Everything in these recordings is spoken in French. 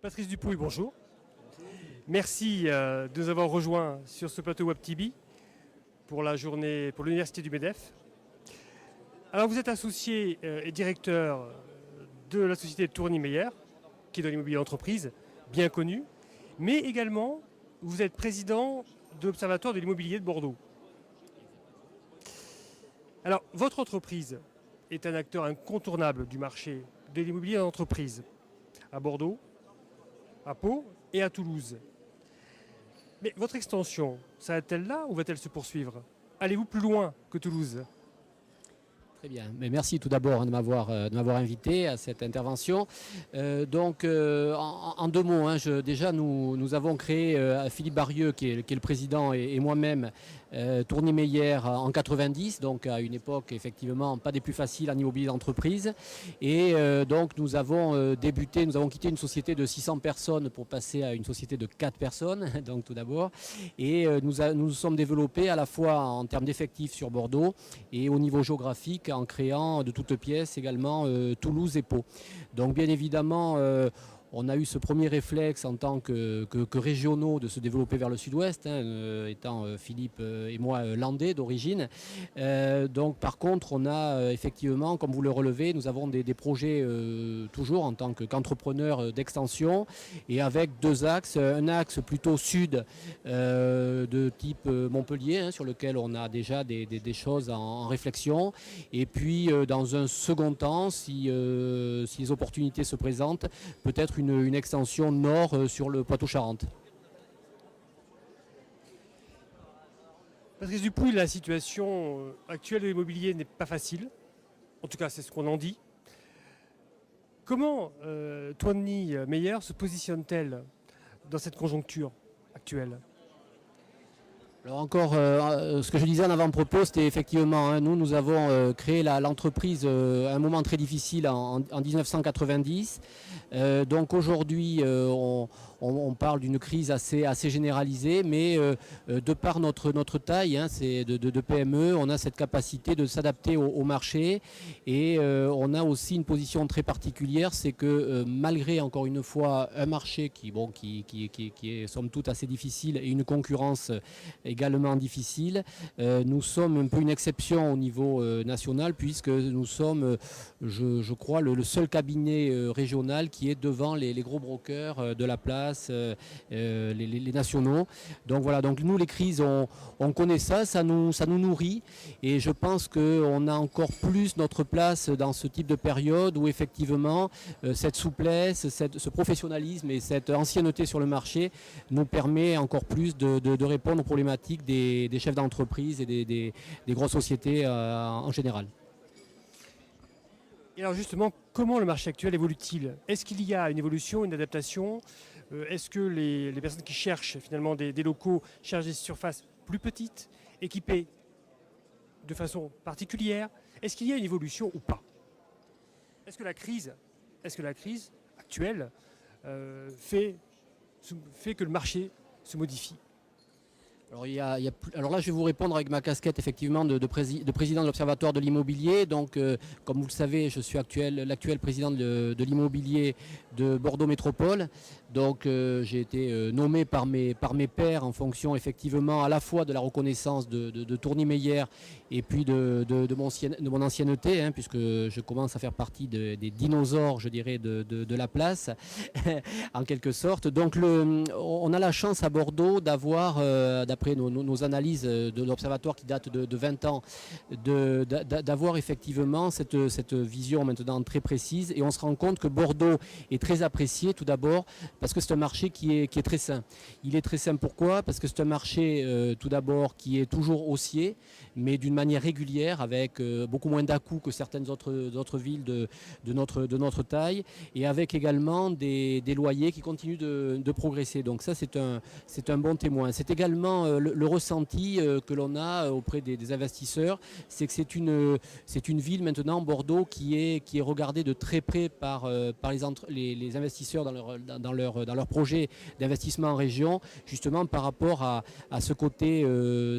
Patrice Dupouy, bonjour. Merci de nous avoir rejoints sur ce plateau WebTV pour la journée pour l'Université du MEDEF. Alors vous êtes associé et directeur de la société Tourny Meyer, qui est dans l'immobilier d'entreprise, bien connue, mais également vous êtes président de l'Observatoire de l'immobilier de Bordeaux. Alors votre entreprise est un acteur incontournable du marché de l'immobilier d'entreprise à Bordeaux, à Pau et à Toulouse. Mais votre extension, s'arrête-t-elle là ou va-t-elle se poursuivre? Allez-vous plus loin que Toulouse? Très bien, mais merci tout d'abord de m'avoir invité à cette intervention. En deux mots, déjà nous avons créé, Philippe Barieux qui est le président et moi-même, Tourny Meyer en 90, donc à une époque effectivement pas des plus faciles en immobilier d'entreprise. Et donc nous avons quitté une société de 600 personnes pour passer à une société de 4 personnes, donc tout d'abord. Et nous sommes développés à la fois en termes d'effectifs sur Bordeaux et au niveau géographique en créant de toutes pièces également Toulouse et Pau. Donc bien évidemment, on a eu ce premier réflexe en tant que régionaux de se développer vers le sud-ouest, étant Philippe et moi landais d'origine. Donc par contre, on a effectivement, comme vous le relevez, nous avons des projets toujours en tant qu'entrepreneurs d'extension et avec deux axes. Un axe plutôt sud de type Montpellier, sur lequel on a déjà des choses en réflexion. Et puis dans un second temps, si les opportunités se présentent, peut-être une extension nord sur le Poitou-Charentes. Patrice Dupouy, la situation actuelle de l'immobilier n'est pas facile. En tout cas, c'est ce qu'on en dit. Comment Tourny Meyer se positionne-t-elle dans cette conjoncture actuelle? Alors encore, ce que je disais en avant-propos, c'était effectivement, nous avons créé l'entreprise à un moment très difficile en 1990. Donc aujourd'hui, on parle d'une crise assez généralisée, mais de par notre taille, c'est de PME, on a cette capacité de s'adapter au marché et on a aussi une position très particulière, c'est que malgré encore une fois un marché qui est somme toute assez difficile et une concurrence également difficile, nous sommes un peu une exception au niveau national puisque nous sommes, je crois, le seul cabinet régional qui est devant les gros brokers de la place, les nationaux. Donc voilà, donc nous les crises, on connaît ça nous nourrit et je pense qu'on a encore plus notre place dans ce type de période où effectivement cette souplesse, ce professionnalisme et cette ancienneté sur le marché nous permet encore plus de répondre aux problématiques des chefs d'entreprise et des grosses sociétés en général. Et alors justement, comment le marché actuel évolue-t-il? Est-ce qu'il y a une évolution, une adaptation? Est-ce que les personnes qui cherchent finalement des locaux cherchent des surfaces plus petites, équipées de façon particulière? Est-ce qu'il y a une évolution ou pas? Est-ce que la crise actuelle fait que le marché se modifie? Alors là, je vais vous répondre avec ma casquette effectivement de président de l'Observatoire de l'immobilier. Donc, comme vous le savez, je suis l'actuel président de l'immobilier de Bordeaux Métropole. Donc, j'ai été nommé par mes pairs en fonction effectivement à la fois de la reconnaissance de Tourny Meyer et puis de mon ancienneté, puisque je commence à faire partie des dinosaures, je dirais, de la place, en quelque sorte. Donc, on a la chance à Bordeaux d'avoir, d'après nos analyses de l'Observatoire qui datent de 20 ans, d'avoir effectivement cette vision maintenant très précise. Et on se rend compte que Bordeaux est très apprécié tout d'abord parce que c'est un marché qui est très sain. Il est très sain pourquoi? Parce que c'est un marché tout d'abord qui est toujours haussier, mais d'une manière régulière avec beaucoup moins d'à-coups que certaines autres villes de notre taille et avec également des loyers qui continuent de progresser. Donc ça c'est un bon témoin. C'est également le ressenti que l'on a auprès des investisseurs, c'est que c'est une ville maintenant, Bordeaux, qui est regardée de très près par les investisseurs dans leur projet d'investissement en région, justement par rapport à ce côté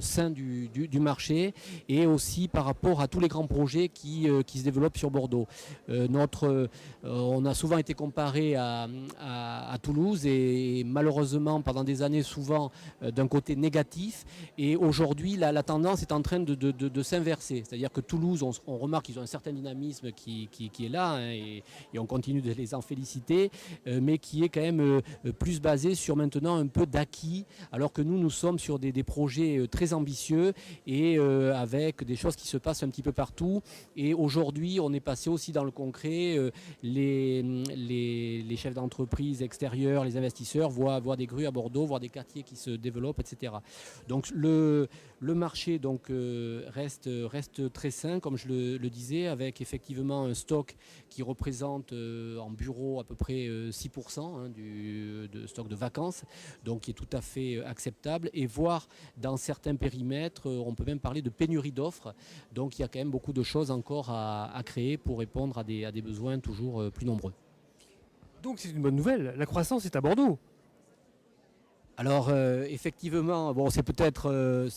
sain du marché, et aussi par rapport à tous les grands projets qui se développent sur Bordeaux. On a souvent été comparé à Toulouse, et malheureusement pendant des années souvent d'un côté négatif, et aujourd'hui la tendance est en train de s'inverser. C'est-à-dire que Toulouse, on remarque qu'ils ont un certain dynamisme qui est là, hein, et on continue de les en féliciter, mais qui est quand même plus basé sur maintenant un peu d'acquis, alors que nous sommes sur des projets très ambitieux, et avec des choses qui se passent un petit peu partout. Et aujourd'hui, on est passé aussi dans le concret. Les chefs d'entreprise extérieurs, les investisseurs voient des grues à Bordeaux, voient des quartiers qui se développent, etc. Donc le marché reste très sain, comme je le disais, avec effectivement un stock qui représente en bureau à peu près 6% de stock de vacances, donc qui est tout à fait acceptable, et voire dans certains périmètres, on peut même parler de pénurie d'offres. Donc il y a quand même beaucoup de choses encore à créer pour répondre à des besoins toujours plus nombreux. Donc c'est une bonne nouvelle, la croissance est à Bordeaux. Alors effectivement, bon, c'est peut-être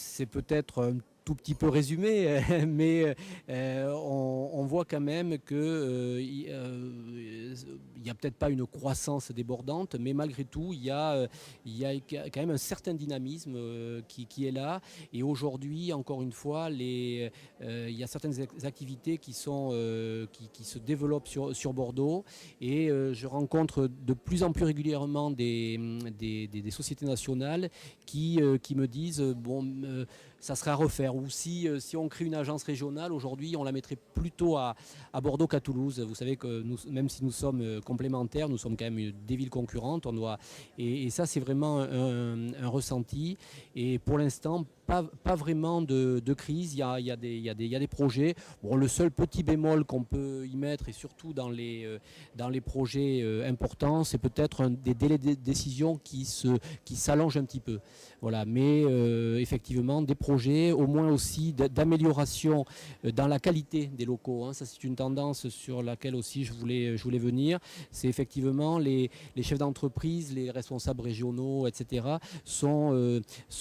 un tout petit peu résumé, mais on voit quand même que il n'y a peut-être pas une croissance débordante, mais malgré tout, il y a quand même un certain dynamisme qui est là. Et aujourd'hui, encore une fois, il y a certaines activités qui se développent sur Bordeaux, et je rencontre de plus en plus régulièrement des sociétés nationales qui me disent ça serait à refaire, ou si on crée une agence régionale aujourd'hui, on la mettrait plutôt à Bordeaux qu'à Toulouse. Vous savez que même si nous sommes complémentaires, nous sommes quand même des villes concurrentes, et ça c'est vraiment un ressenti, et pour l'instant pas vraiment de crise. Il y a des projets. Bon, le seul petit bémol qu'on peut y mettre, et surtout dans les projets importants, c'est peut-être des délais de décision qui s'allongent un petit peu. Voilà, mais effectivement des projets au moins aussi d'amélioration dans la qualité des locaux, hein. Ça c'est une tendance sur laquelle aussi je voulais venir. C'est effectivement les chefs d'entreprise, les responsables régionaux, etc. sont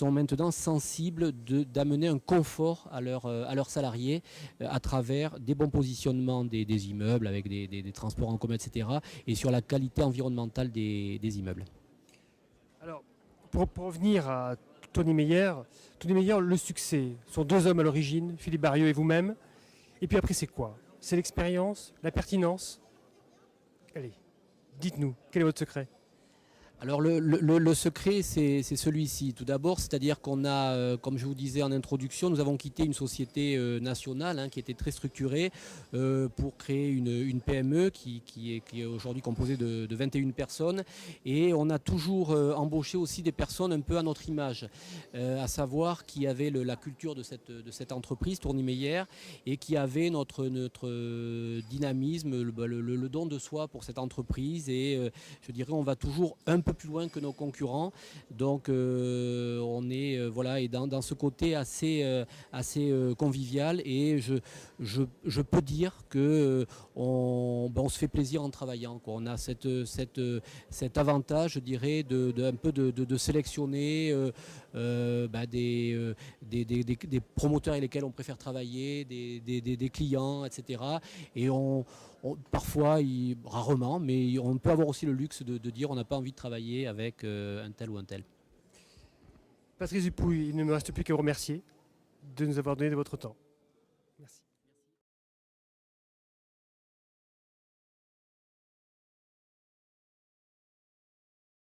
maintenant sensibles d'amener un confort à leurs salariés à travers des bons positionnements des immeubles, avec des transports en commun, etc. et sur la qualité environnementale des immeubles. Alors, pour revenir à Tony Meyer, le succès, ce sont deux hommes à l'origine, Philippe Barrieux et vous-même. Et puis après, c'est quoi? C'est l'expérience, la pertinence? Allez, dites-nous, quel est votre secret? Alors le secret, c'est celui-ci. Tout d'abord, c'est-à-dire qu'on a, comme je vous disais en introduction, nous avons quitté une société nationale, hein, qui était très structurée, pour créer une PME qui est aujourd'hui composée de 21 personnes. Et on a toujours embauché aussi des personnes un peu à notre image, à savoir qui avaient la culture de cette entreprise, Tony Meyer, et qui avaient notre dynamisme, le don de soi pour cette entreprise. Et je dirais, on va toujours un peu plus loin que nos concurrents, donc on est et dans ce côté assez convivial, et je peux dire que on se fait plaisir en travaillant, quoi. On a cet avantage, je dirais, un peu de sélectionner des promoteurs avec lesquels on préfère travailler, des clients, etc. Et parfois, rarement, mais on peut avoir aussi le luxe de dire on n'a pas envie de travailler avec un tel ou un tel. Patrice Dupuy, il ne me reste plus qu'à vous remercier de nous avoir donné de votre temps.